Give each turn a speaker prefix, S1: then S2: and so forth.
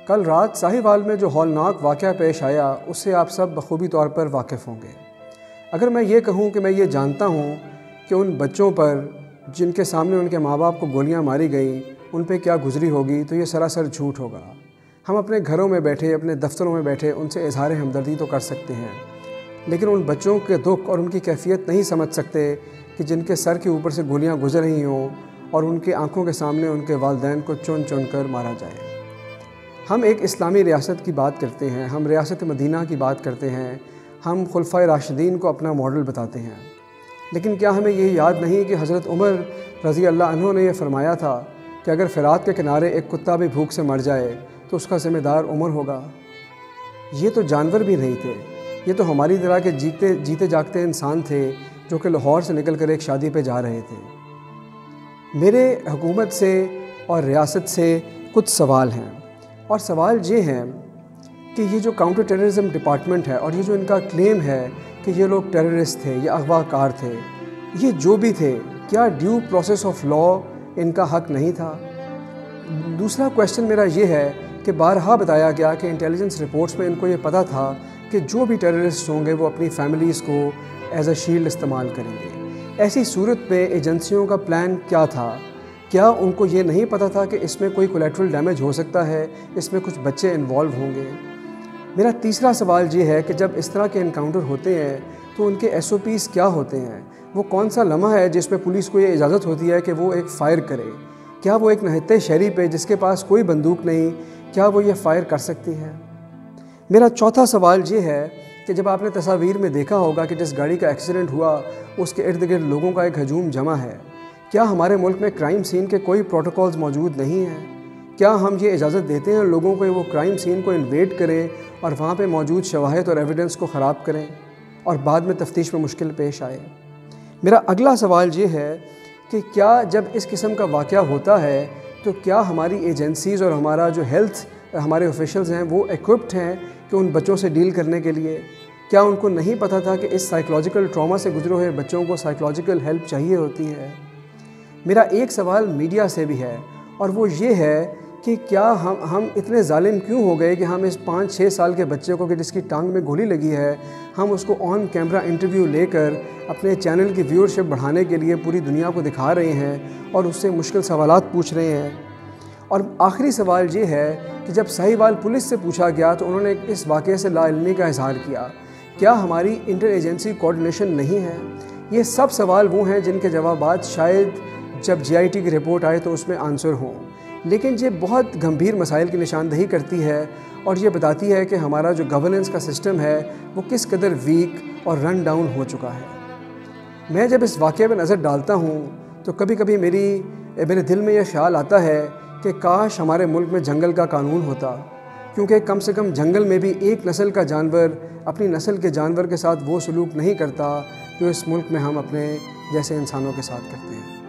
S1: کل رات ساہیوال میں جو ہولناک واقعہ پیش آیا اس سے آپ سب بخوبی طور پر واقف ہوں گے۔ اگر میں یہ کہوں کہ میں یہ جانتا ہوں کہ ان بچوں پر جن کے سامنے ان کے ماں باپ کو گولیاں ماری گئیں ان پہ کیا گزری ہوگی تو یہ سراسر جھوٹ ہوگا۔ ہم اپنے گھروں میں بیٹھے، اپنے دفتروں میں بیٹھے ان سے اظہار ہمدردی تو کر سکتے ہیں، لیکن ان بچوں کے دکھ اور ان کی کیفیت نہیں سمجھ سکتے کہ جن کے سر کے اوپر سے گولیاں گزر رہی ہوں اور ان کی آنکھوں کے سامنے ان کے والدین کو چن چن کر مارا جائے۔ ہم ایک اسلامی ریاست کی بات کرتے ہیں، ہم ریاست مدینہ کی بات کرتے ہیں، ہم خلفائے راشدین کو اپنا ماڈل بتاتے ہیں، لیکن کیا ہمیں یہ یاد نہیں کہ حضرت عمر رضی اللہ عنہ نے یہ فرمایا تھا کہ اگر فرات کے کنارے ایک کتا بھی بھوک سے مر جائے تو اس کا ذمہ دار عمر ہوگا۔ یہ تو جانور بھی نہیں تھے، یہ تو ہماری طرح کے جیتے جاگتے انسان تھے جو کہ لاہور سے نکل کر ایک شادی پہ جا رہے تھے۔ میرے حکومت سے اور ریاست سے کچھ سوال ہیں، اور سوال یہ ہیں کہ یہ جو کاؤنٹر ٹیررزم ڈپارٹمنٹ ہے اور یہ جو ان کا کلیم ہے کہ یہ لوگ ٹیررسٹ تھے یا اغوا کار تھے، یہ جو بھی تھے کیا ڈیو پروسیس آف لا ان کا حق نہیں تھا؟ دوسرا کویشچن میرا یہ ہے کہ بارہا بتایا گیا کہ انٹیلیجنس رپورٹس میں ان کو یہ پتہ تھا کہ جو بھی ٹیررسٹ ہوں گے وہ اپنی فیملیز کو ایز اے شیلڈ استعمال کریں گے۔ ایسی صورت میں ایجنسیوں کا پلان کیا تھا؟ کیا ان کو یہ نہیں پتہ تھا کہ اس میں کوئی کولیٹرل ڈیمیج ہو سکتا ہے، اس میں کچھ بچے انوالو ہوں گے؟ میرا تیسرا سوال یہ ہے کہ جب اس طرح کے انکاؤنٹر ہوتے ہیں تو ان کے SOPs کیا ہوتے ہیں؟ وہ کون سا لمحہ ہے جس پہ پولیس کو یہ اجازت ہوتی ہے کہ وہ ایک فائر کرے؟ کیا وہ ایک نہتے شہری پہ جس کے پاس کوئی بندوق نہیں، کیا وہ یہ فائر کر سکتی ہے؟ میرا چوتھا سوال یہ ہے کہ جب آپ نے تصاویر میں دیکھا ہوگا کہ جس گاڑی کا ایکسیڈنٹ ہوا اس کے ارد گرد لوگوں کا ایک ہجوم جمع ہے، کیا ہمارے ملک میں کرائم سین کے کوئی پروٹوکولز موجود نہیں ہیں؟ کیا ہم یہ اجازت دیتے ہیں لوگوں کو وہ کرائم سین کو انویڈ کریں اور وہاں پہ موجود شواہد اور ایویڈنس کو خراب کریں اور بعد میں تفتیش میں مشکل پیش آئے؟ میرا اگلا سوال یہ ہے کہ کیا جب اس قسم کا واقعہ ہوتا ہے تو کیا ہماری ایجنسیز اور ہمارا جو ہیلتھ ہمارے آفیشلز ہیں وہ ایکوپڈ ہیں کہ ان بچوں سے ڈیل کرنے کے لیے؟ کیا ان کو نہیں پتہ تھا کہ اس سائیکولوجیکل ٹراما سے گزرے ہوئے بچوں کو سائیکولوجیکل ہیلپ چاہیے ہوتی ہے؟ میرا ایک سوال میڈیا سے بھی ہے، اور وہ یہ ہے کہ کیا ہم اتنے ظالم کیوں ہو گئے کہ ہم اس 5-6 سال کے بچے کو کہ جس کی ٹانگ میں گولی لگی ہے، ہم اس کو آن کیمرہ انٹرویو لے کر اپنے چینل کی ویورشپ بڑھانے کے لیے پوری دنیا کو دکھا رہے ہیں اور اس سے مشکل سوالات پوچھ رہے ہیں؟ اور آخری سوال یہ ہے کہ جب ساہیوال پولیس سے پوچھا گیا تو انہوں نے اس واقعے سے لا علمی کا اظہار کیا، کیا ہماری انٹر ایجنسی کوآرڈینیشن نہیں ہے؟ یہ سب سوال وہ ہیں جن کے جوابات شاید جب GIT کی رپورٹ آئے تو اس میں آنسر ہوں، لیکن یہ بہت گمبھیر مسائل کی نشاندہی کرتی ہے اور یہ بتاتی ہے کہ ہمارا جو گورننس کا سسٹم ہے وہ کس قدر ویک اور رن ڈاؤن ہو چکا ہے۔ میں جب اس واقعے پہ نظر ڈالتا ہوں تو کبھی کبھی میرے دل میں یہ خیال آتا ہے کہ کاش ہمارے ملک میں جنگل کا قانون ہوتا، کیونکہ کم سے کم جنگل میں بھی ایک نسل کا جانور اپنی نسل کے جانور کے ساتھ وہ سلوک نہیں کرتا جو اس ملک میں ہم اپنے جیسے انسانوں کے ساتھ کرتے ہیں۔